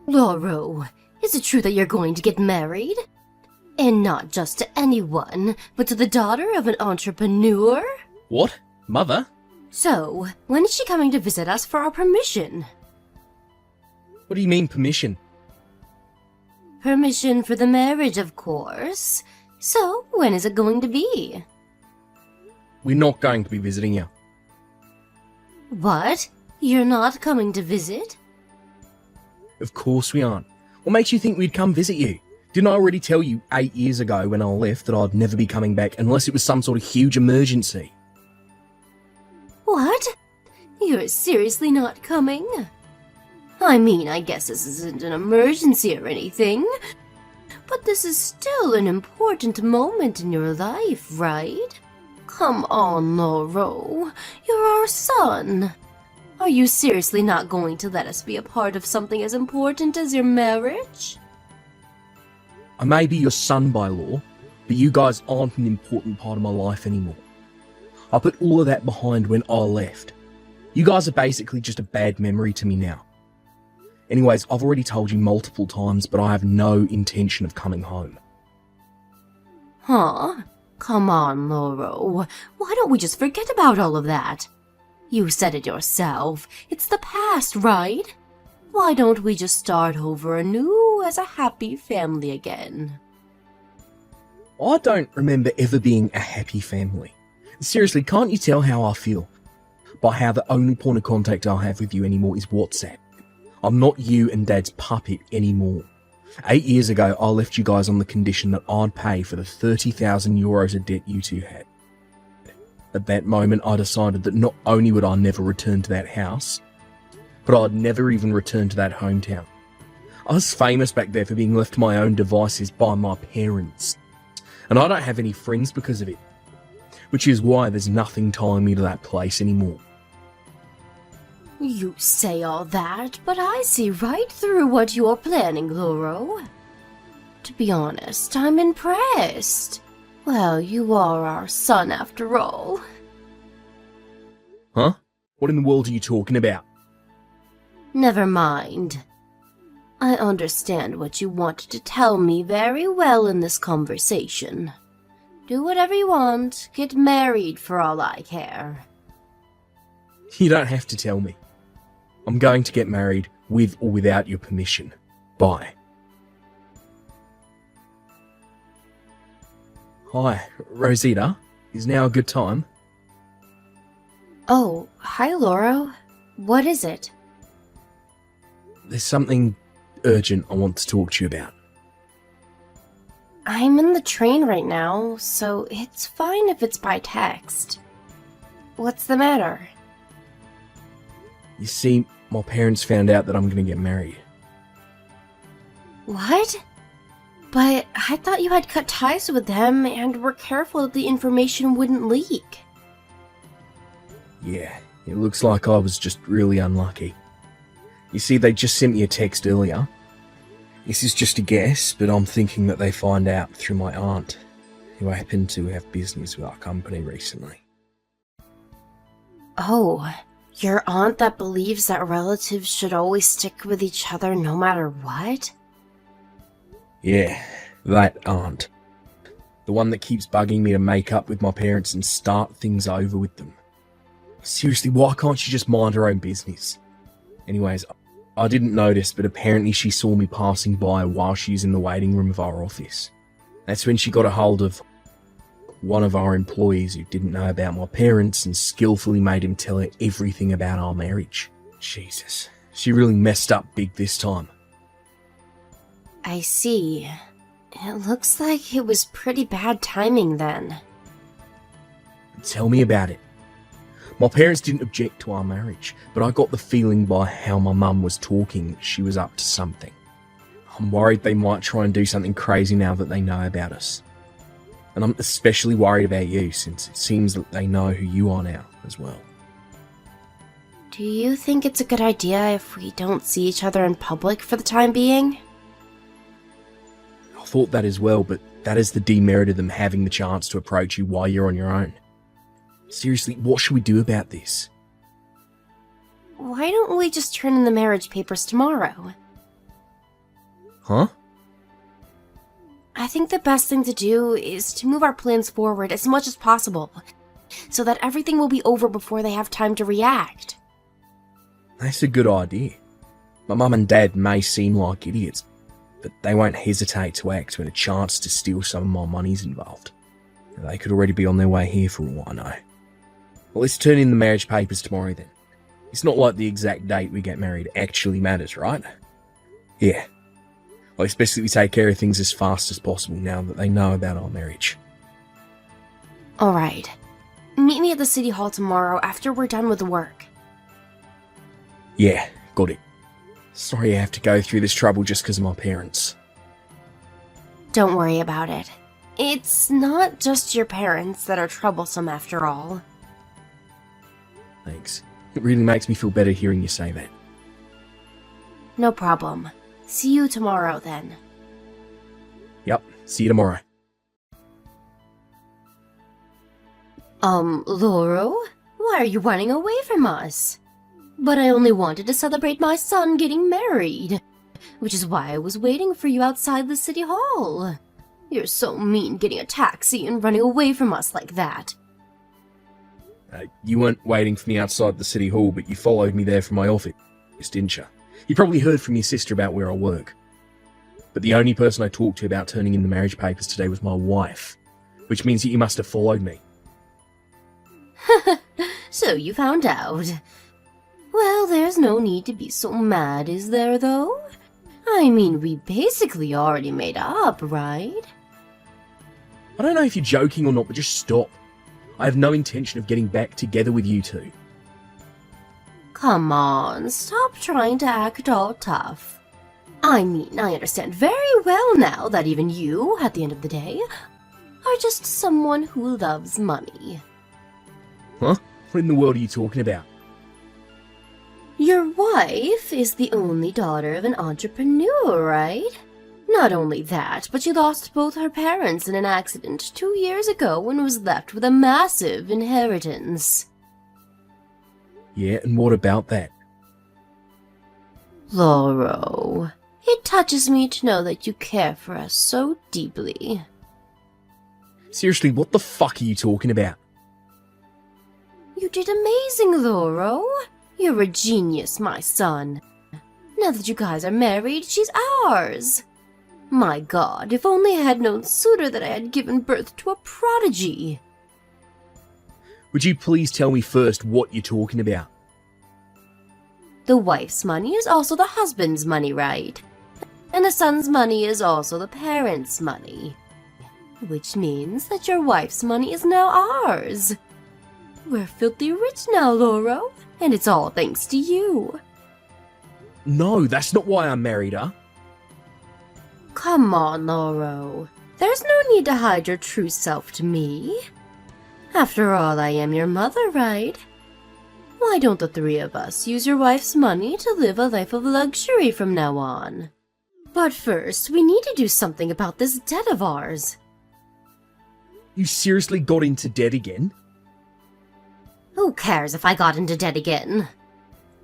Lauro, is it true that you're going to get married? And not just to anyone, but to the daughter of an entrepreneur? What? Mother? So, when is she coming to visit us for our permission? What do you mean, permission? Permission for the marriage, of course. So, when is it going to be? We're not going to be visiting you. What? You're not coming to visit? Of course we aren't. What makes you think we'd come visit you? Didn't I already tell you 8 years ago when I left that I'd never be coming back unless it was some sort of huge emergency? What? You're seriously not coming? I mean, I guess this isn't an emergency or anything, but this is still an important moment in your life, right? Come on, Lauro. You're our son. Are you seriously not going to let us be a part of something as important as your marriage? I may be your son by law, but you guys aren't an important part of my life anymore. I put all of that behind when I left. You guys are basically just a bad memory to me now. Anyways, I've already told you multiple times, but I have no intention of coming home. Huh? Come on, Lauro. Why don't we just forget about all of that? You said it yourself. It's the past, right? Why don't we just start over anew as a happy family again? I don't remember ever being a happy family. Seriously, can't you tell how I feel? By how the only point of contact I'll have with you anymore is WhatsApp. I'm not you and Dad's puppet anymore. 8 years ago, I left you guys on the condition that I'd pay for the 30,000 euros of debt you two had. At that moment, I decided that not only would I never return to that house, but I'd never even return to that hometown. I was famous back there for being left to my own devices by my parents, and I don't have any friends because of it, which is why there's nothing tying me to that place anymore. You say all that, but I see right through what you're planning, Lauro. To be honest, I'm impressed. Well, you are our son after all. Huh? What in the world are you talking about? Never mind. I understand what you wanted to tell me very well in this conversation. Do whatever you want, get married for all I care. You don't have to tell me. I'm going to get married with or without your permission. Bye. Hi, Rosita. Is now a good time? Oh, hi, Lauro. What is it? There's something urgent I want to talk to you about. I'm in the train right now, so it's fine if it's by text. What's the matter? You see, my parents found out that I'm going to get married. What? But I thought you had cut ties with them and were careful that the information wouldn't leak. Yeah, it looks like I was just really unlucky. You see, they just sent me a text earlier. This is just a guess, but I'm thinking that they find out through my aunt, who happened to have business with our company recently. Oh, your aunt that believes that relatives should always stick with each other no matter what? Yeah, that aunt. The one that keeps bugging me to make up with my parents and start things over with them. Seriously, why can't she just mind her own business? Anyways, I didn't notice, but apparently she saw me passing by while she was in the waiting room of our office. That's when she got a hold of one of our employees who didn't know about my parents and skillfully made him tell her everything about our marriage. Jesus, she really messed up big this time. I see. It looks like it was pretty bad timing then. Tell me about it. My parents didn't object to our marriage, but I got the feeling by how my mum was talking she was up to something. I'm worried they might try and do something crazy now that they know about us. And I'm especially worried about you, since it seems that they know who you are now as well. Do you think it's a good idea if we don't see each other in public for the time being? I thought that as well, but that is the demerit of them having the chance to approach you while you're on your own. Seriously, what should we do about this? Why don't we just turn in the marriage papers tomorrow? Huh? I think the best thing to do is to move our plans forward as much as possible, so that everything will be over before they have time to react. That's a good idea. My mum and dad may seem like idiots, but they won't hesitate to act when a chance to steal some of my money's involved. They could already be on their way here for all I know. Well, let's turn in the marriage papers tomorrow then. It's not like the exact date we get married actually matters, right? Yeah. Well, it's best that we take care of things as fast as possible now that they know about our marriage. Alright. Meet me at the city hall tomorrow after we're done with the work. Yeah, got it. Sorry I have to go through this trouble just because of my parents. Don't worry about it. It's not just your parents that are troublesome after all. Thanks. It really makes me feel better hearing you say that. No problem. See you tomorrow then. Yep, see you tomorrow. Lauro? Why are you running away from us? But I only wanted to celebrate my son getting married, which is why I was waiting for you outside the city hall. You're so mean getting a taxi and running away from us like that. You weren't waiting for me outside the city hall, but you followed me there from my office, didn't you? You probably heard from your sister about where I work. But the only person I talked to about turning in the marriage papers today was my wife, which means that you must have followed me. So you found out. Well, there's no need to be so mad, is there, though? I mean, we basically already made up, right? I don't know if you're joking or not, but just stop. I have no intention of getting back together with you two. Come on, stop trying to act all tough. I mean, I understand very well now that even you, at the end of the day, are just someone who loves money. Huh? What in the world are you talking about? Your wife is the only daughter of an entrepreneur, right? Not only that, but she lost both her parents in an accident 2 years ago and was left with a massive inheritance. Yeah, and what about that? Lauro, it touches me to know that you care for us so deeply. Seriously, what the fuck are you talking about? You did amazing, Lauro. You're a genius, my son. Now that you guys are married, she's ours. My God, if only I had known sooner that I had given birth to a prodigy. Would you please tell me first what you're talking about? The wife's money is also the husband's money, right? And the son's money is also the parents' money. Which means that your wife's money is now ours. We're filthy rich now, Lauro, and it's all thanks to you. No, that's not why I married her. Come on, Lauro. There's no need to hide your true self to me. After all, I am your mother, right? Why don't the three of us use your wife's money to live a life of luxury from now on? But first, we need to do something about this debt of ours. You seriously got into debt again? Who cares if I got into debt again?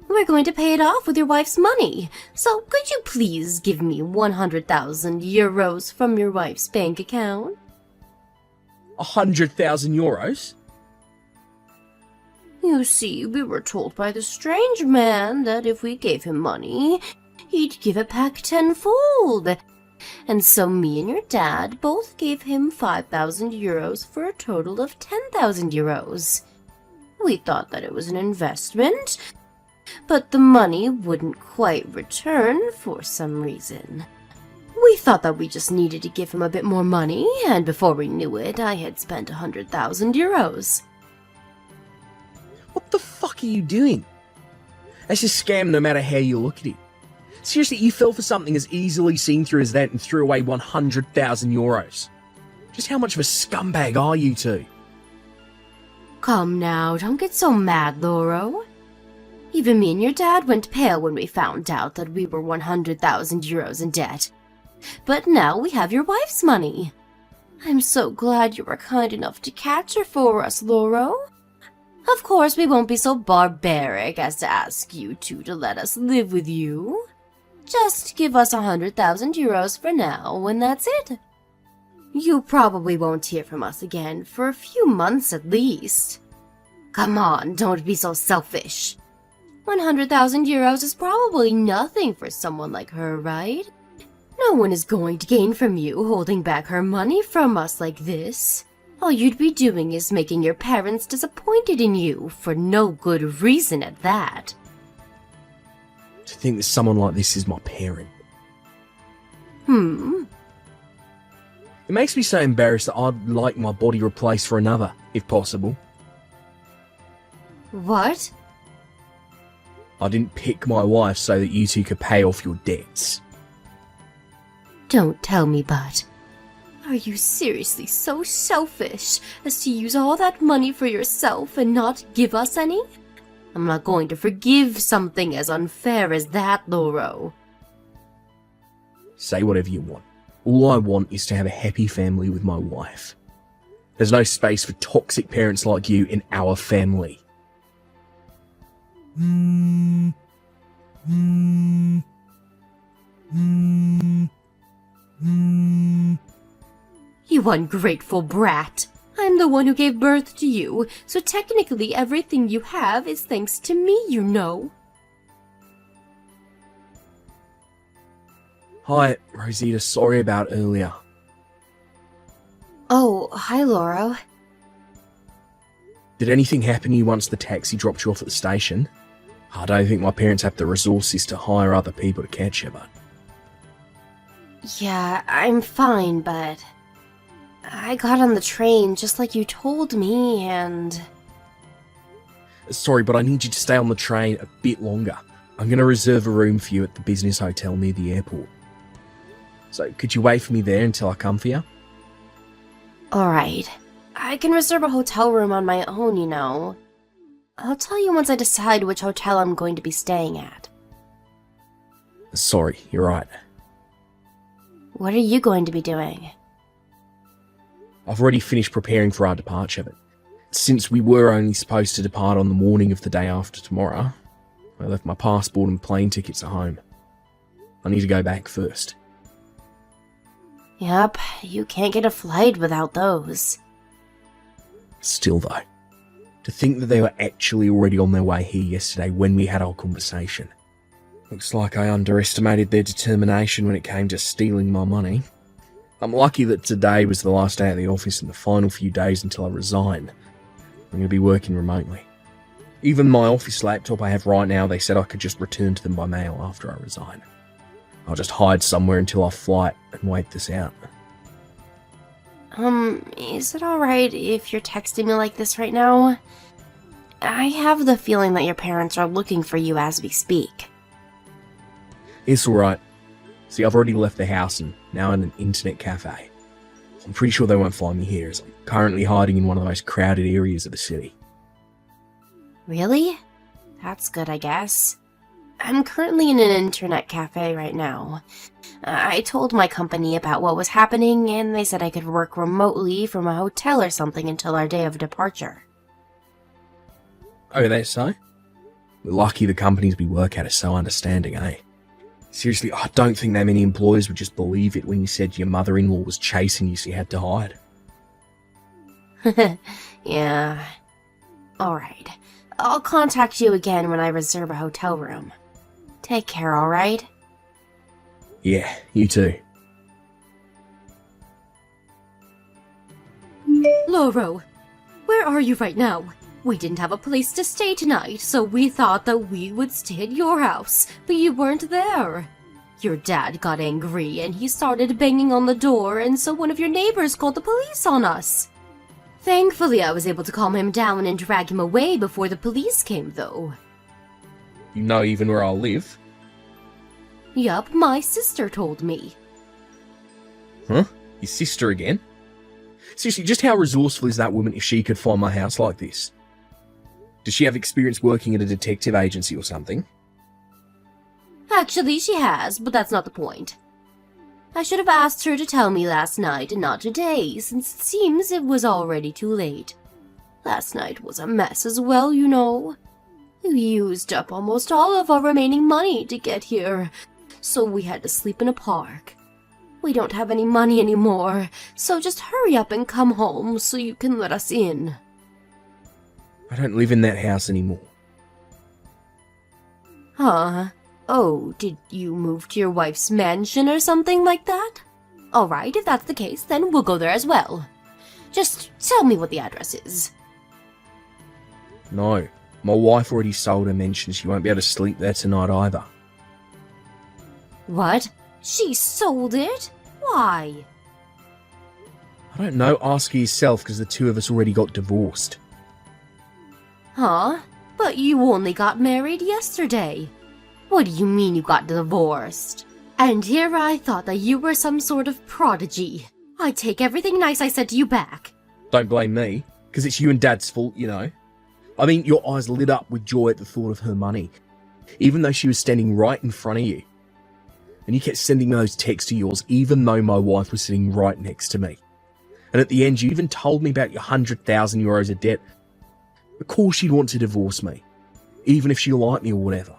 We're going to pay it off with your wife's money, so could you please give me 100,000 euros from your wife's bank account? 100,000 euros? You see, we were told by the strange man that if we gave him money, he'd give it back tenfold. And so me and your dad both gave him 5,000 euros for a total of 10,000 euros. We thought that it was an investment, but the money wouldn't quite return for some reason. We thought that we just needed to give him a bit more money, and before we knew it, I had spent 100,000 euros. What the fuck are you doing? That's a scam no matter how you look at it. Seriously, you fell for something as easily seen through as that and threw away 100,000 euros. Just how much of a scumbag are you two? Come now, don't get so mad, Lauro. Even me and your dad went pale when we found out that we were 100,000 euros in debt. But now we have your wife's money. I'm so glad you were kind enough to catch her for us, Lauro. Of course, we won't be so barbaric as to ask you two to let us live with you. Just give us 100,000 euros for now, and that's it. You probably won't hear from us again for a few months at least. Come on, don't be so selfish. 100,000 euros is probably nothing for someone like her, right? No one is going to gain from you holding back her money from us like this. All you'd be doing is making your parents disappointed in you, for no good reason at that. To think that someone like this is my parent. It makes me so embarrassed that I'd like my body replaced for another, if possible. What? I didn't pick my wife so that you two could pay off your debts. Don't tell me, Bud. Are you seriously so selfish as to use all that money for yourself and not give us any? I'm not going to forgive something as unfair as that, Lauro. Say whatever you want. All I want is to have a happy family with my wife. There's no space for toxic parents like you in our family. You ungrateful brat. I'm the one who gave birth to you, so technically everything you have is thanks to me, you know. Hi, Rosita. Sorry about earlier. Oh, hi, Lauro. Did anything happen to you once the taxi dropped you off at the station? I don't think my parents have the resources to hire other people to catch you, but... Yeah, I'm fine, but... I got on the train just like you told me, and... Sorry, but I need you to stay on the train a bit longer. I'm going to reserve a room for you at the business hotel near the airport. So, could you wait for me there until I come for you? Alright. I can reserve a hotel room on my own, you know. I'll tell you once I decide which hotel I'm going to be staying at. Sorry, you're right. What are you going to be doing? I've already finished preparing for our departure, but since we were only supposed to depart on the morning of the day after tomorrow, I left my passport and plane tickets at home. I need to go back first. Yep, you can't get a flight without those. Still though, to think that they were actually already on their way here yesterday when we had our conversation. Looks like I underestimated their determination when it came to stealing my money. I'm lucky that today was the last day at the office and the final few days until I resign. I'm going to be working remotely. Even my office laptop I have right now, they said I could just return to them by mail after I resign. I'll just hide somewhere until our flight and wait this out. Is it alright if you're texting me like this right now? I have the feeling that your parents are looking for you as we speak. It's alright. See, I've already left the house and now in an internet cafe. I'm pretty sure they won't find me here as I'm currently hiding in one of the most crowded areas of the city. Really? That's good, I guess. I'm currently in an internet cafe right now. I told my company about what was happening, and they said I could work remotely from a hotel or something until our day of departure. Oh, that's so? We're lucky the companies we work at are so understanding, eh? Seriously, I don't think that many employers would just believe it when you said your mother-in-law was chasing you so you had to hide. Yeah. Alright. I'll contact you again when I reserve a hotel room. Take care, alright? Yeah, you too. Lauro, where are you right now? We didn't have a place to stay tonight, so we thought that we would stay at your house, but you weren't there. Your dad got angry and he started banging on the door, and so one of your neighbors called the police on us. Thankfully, I was able to calm him down and drag him away before the police came, though. You know even where I live? Yup, my sister told me. Huh? Your sister again? Seriously, just how resourceful is that woman if she could find my house like this? Does she have experience working at a detective agency or something? Actually, she has, but that's not the point. I should have asked her to tell me last night and not today, since it seems it was already too late. Last night was a mess as well, you know. We used up almost all of our remaining money to get here, so we had to sleep in a park. We don't have any money anymore, so just hurry up and come home so you can let us in. I don't live in that house anymore. Huh? Oh, did you move to your wife's mansion or something like that? Alright, if that's the case, then we'll go there as well. Just tell me what the address is. No, my wife already sold her mansion. She won't be able to sleep there tonight either. What? She sold it? Why? I don't know, ask her yourself, because the two of us already got divorced. Huh? But you only got married yesterday. What do you mean you got divorced? And here I thought that you were some sort of prodigy. I take everything nice I said to you back. Don't blame me, because it's you and Dad's fault, you know. I mean, your eyes lit up with joy at the thought of her money, even though she was standing right in front of you. And you kept sending me those texts of yours, even though my wife was sitting right next to me. And at the end, you even told me about your 100,000 euros of debt. Of course she'd want to divorce me, even if she liked me or whatever.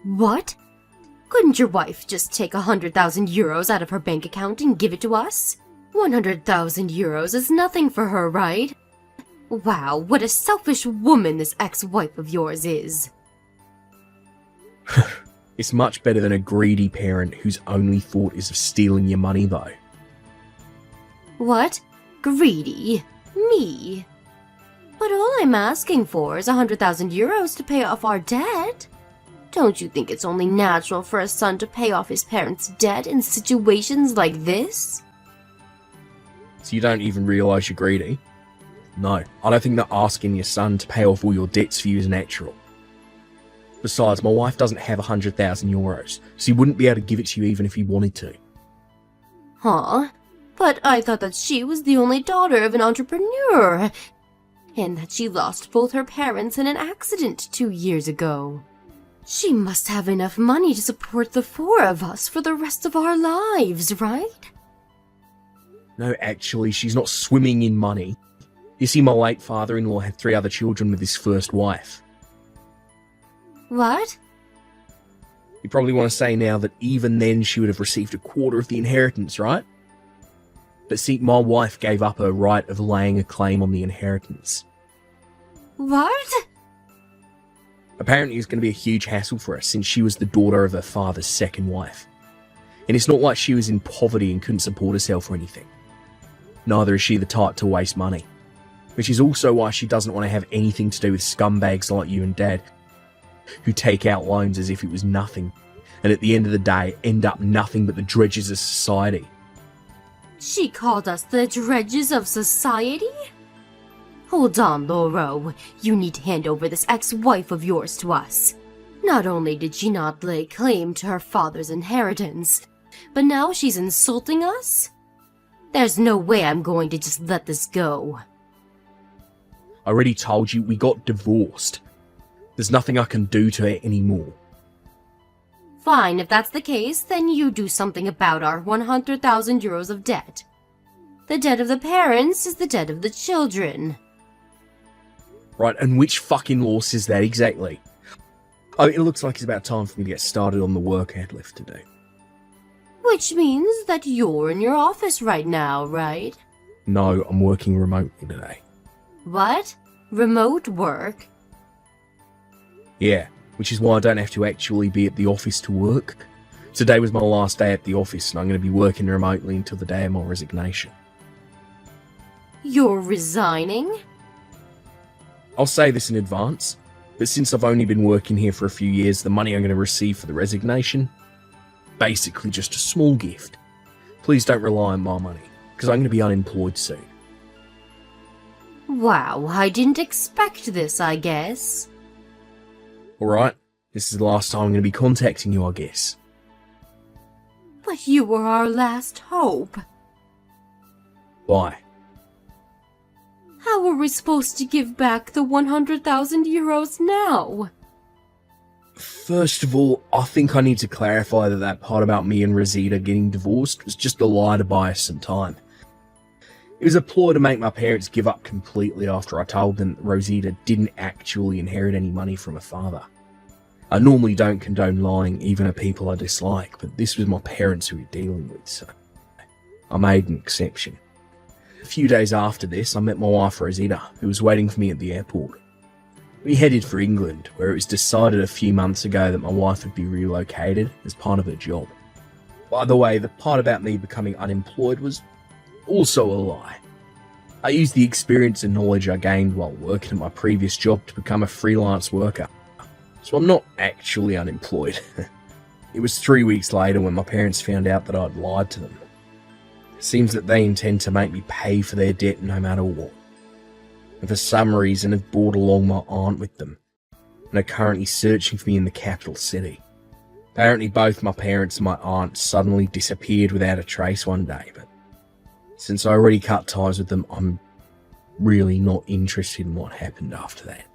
What? Couldn't your wife just take 100,000 euros out of her bank account and give it to us? 100,000 euros is nothing for her, right? Wow, what a selfish woman this ex-wife of yours is. It's much better than a greedy parent whose only thought is of stealing your money, though. What? Greedy? Me? But all I'm asking for is 100,000 euros to pay off our debt. Don't you think it's only natural for a son to pay off his parents' debt in situations like this? So you don't even realise you're greedy? No, I don't think that asking your son to pay off all your debts for you is natural. Besides, my wife doesn't have 100,000 euros, so he wouldn't be able to give it to you even if he wanted to. Huh? But I thought that she was the only daughter of an entrepreneur, and that she lost both her parents in an accident 2 years ago. She must have enough money to support the four of us for the rest of our lives, right? No, actually, she's not swimming in money. You see, my late father-in-law had 3 other children with his first wife. What? You probably want to say now that even then she would have received a quarter of the inheritance, right? But see, my wife gave up her right of laying a claim on the inheritance. What? Apparently it's going to be a huge hassle for her since she was the daughter of her father's second wife. And it's not like she was in poverty and couldn't support herself or anything. Neither is she the type to waste money. Which is also why she doesn't want to have anything to do with scumbags like you and Dad, who take out loans as if it was nothing, and at the end of the day end up nothing but the dredges of society. She called us the dredges of society? Hold on, Lauro. You need to hand over this ex-wife of yours to us. Not only did she not lay claim to her father's inheritance, but now she's insulting us? There's no way I'm going to just let this go. I already told you we got divorced. There's nothing I can do to her anymore. Fine, if that's the case, then you do something about our 100,000 euros of debt. The debt of the parents is the debt of the children. Right, and which fucking law says that exactly? Oh, it looks like it's about time for me to get started on the work I had left to do. Which means that you're in your office right now, right? No, I'm working remotely today. What? Remote work? Yeah, which is why I don't have to actually be at the office to work. Today was my last day at the office, and I'm going to be working remotely until the day of my resignation. You're resigning? I'll say this in advance, but since I've only been working here for a few years, the money I'm going to receive for the resignation, basically just a small gift. Please don't rely on my money, because I'm going to be unemployed soon. Wow, I didn't expect this, I guess. Alright, this is the last time I'm going to be contacting you, I guess. But you were our last hope. Why? How are we supposed to give back the 100,000 euros now? First of all, I think I need to clarify that part about me and Rosita getting divorced was just a lie to buy us some time. It was a ploy to make my parents give up completely after I told them that Rosita didn't actually inherit any money from her father. I normally don't condone lying even to people I dislike, but this was my parents who were dealing with, so I made an exception. A few days after this, I met my wife Rosita, who was waiting for me at the airport. We headed for England, where it was decided a few months ago that my wife would be relocated as part of her job. By the way, the part about me becoming unemployed was also a lie. I used the experience and knowledge I gained while working at my previous job to become a freelance worker. So I'm not actually unemployed. It was 3 weeks later when my parents found out that I'd lied to them. It seems that they intend to make me pay for their debt no matter what. And for some reason have brought along my aunt with them, and are currently searching for me in the capital city. Apparently both my parents and my aunt suddenly disappeared without a trace one day, but since I already cut ties with them, I'm really not interested in what happened after that.